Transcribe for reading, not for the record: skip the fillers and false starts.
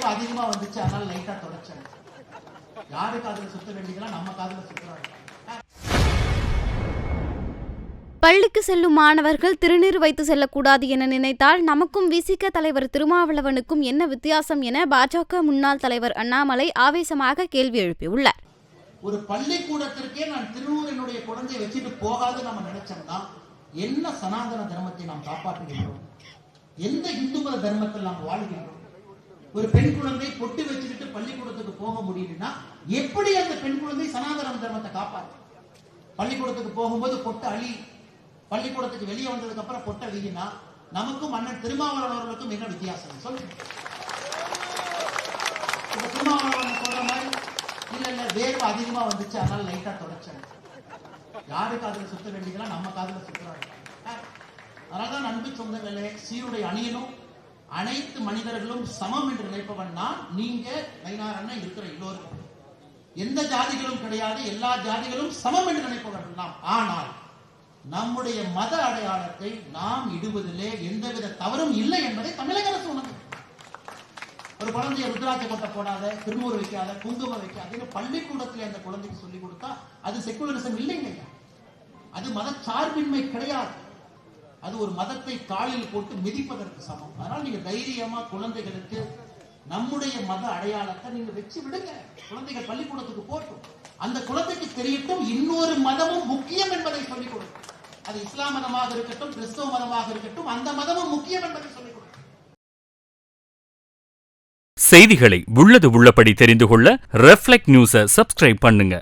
வேர்வை அதிகமா வந்துச்சு, அதனால லைட்டா தொடச்சேன். யாரு காதுல சுத்த வேண்டியதெல்லாம் நம்ம காதுல சுத்துறாங்க. பள்ளிக்கு செல்லும் மாணவர்கள் திருநீர் வைத்து செல்லக்கூடாது என நினைத்தால் நமக்கும் விசிக தலைவர் திருமாவளவனுக்கும் என்ன வித்தியாசம் என பாஜக முன்னாள் தலைவர் அண்ணாமலை ஆவேசமாக கேள்வி எழுப்பியுள்ளார். ஒரு பள்ளிக்கூடத்திற்கே நான் திருநூறினுடைய குழந்தையை வச்சுட்டு போகாது நம்ம நினைச்சோம்னா என்ன சனாதன தர்மத்தை நாம் காப்பாற்றுகின்றோம்? எந்த இந்து மத தர்மத்தில் நாம் வாழ்கின்றோம்? ஒரு பெண் குழந்தை பொட்டு வச்சுக்கிட்டு பள்ளிக்கூடத்துக்கு போக முடியுதுன்னா எப்படி அந்த பெண் குழந்தை சனாதன தர்மத்தை காப்பாற்று? பள்ளிக்கூடத்துக்கு போகும்போது பொட்டு அழி, பள்ளிக்கூடத்துக்கு வெளியே வந்ததுக்கு அப்புறம் பொட்டை வீங்கினா நமக்கும் அண்ணன் திருமாவளவன் அவர்களுக்கும் என்ன வித்தியாசம் சொல்லுங்க. திருமாவளவன் சொல்ற மாதிரி இல்ல வேர்வை அதிகமா வந்துச்சு, அதனால லைட்டா தொடச்சேன். யாரு காதுல சுத்த வேண்டியதெல்லாம் நம்ம காதுல சுத்துறாங்க. அதனாலதான் அன்பு சொந்தங்களே, சீருடை அணியனும் அனைத்து மனிதர்களும் சமம் என்று நினைப்பவன் நான், நீங்க நயினார் அண்ணன் இருக்கிற எல்லோரும் எந்த ஜாதிகளும் கிடையாது, எல்லா ஜாதிகளும் சமம் என்று நினைப்பவர்கள் நாம். ஆனால் நம்முடைய மத அடையாளத்தை நாம் இடுவதிலே எந்தவித தவறும் இல்லை என்பதை தமிழக அரசு உணர்ந்து, ஒரு குழந்தைய ருத்ராட்ச கொட்டை போடாத, திருநூறு வைக்காத, குங்குமம் வைக்காத பள்ளிக்கூடத்தில் அந்த குழந்தைக்கு சொல்லிக் கொடுத்தா அது செக்குலரிசம் இல்லைங்க. அது மத சார்பின்மை கிடையாது. அது ஒரு மதத்தை காலில் போட்டு மிதிப்பதற்கு சமம். அதனால நீங்க தைரியமா குழந்தைகளுக்கு நம்முடைய மத அடையாளத்தை நீங்க வச்சு விடுங்க. குழந்தைகள் பள்ளிக்கூடத்துக்கு போட்டும், அந்த குழந்தைக்கு தெரியட்டும் இன்னொரு மதமும் முக்கியம் என்பதை சொல்லிக் கொடுக்கும். அது இஸ்லாம் மதமாக இருக்கட்டும், கிறிஸ்தவ மதமாக இருக்கட்டும், அந்த மதமும் முக்கியம் என்பதை சொல்லிக் கொடுக்கும். செய்திகளை உள்ளது உள்ளபடி தெரிந்து கொள்ள ரெஃப்ளெக்ட் நியூஸை சப்ஸ்கிரைப் பண்ணுங்க.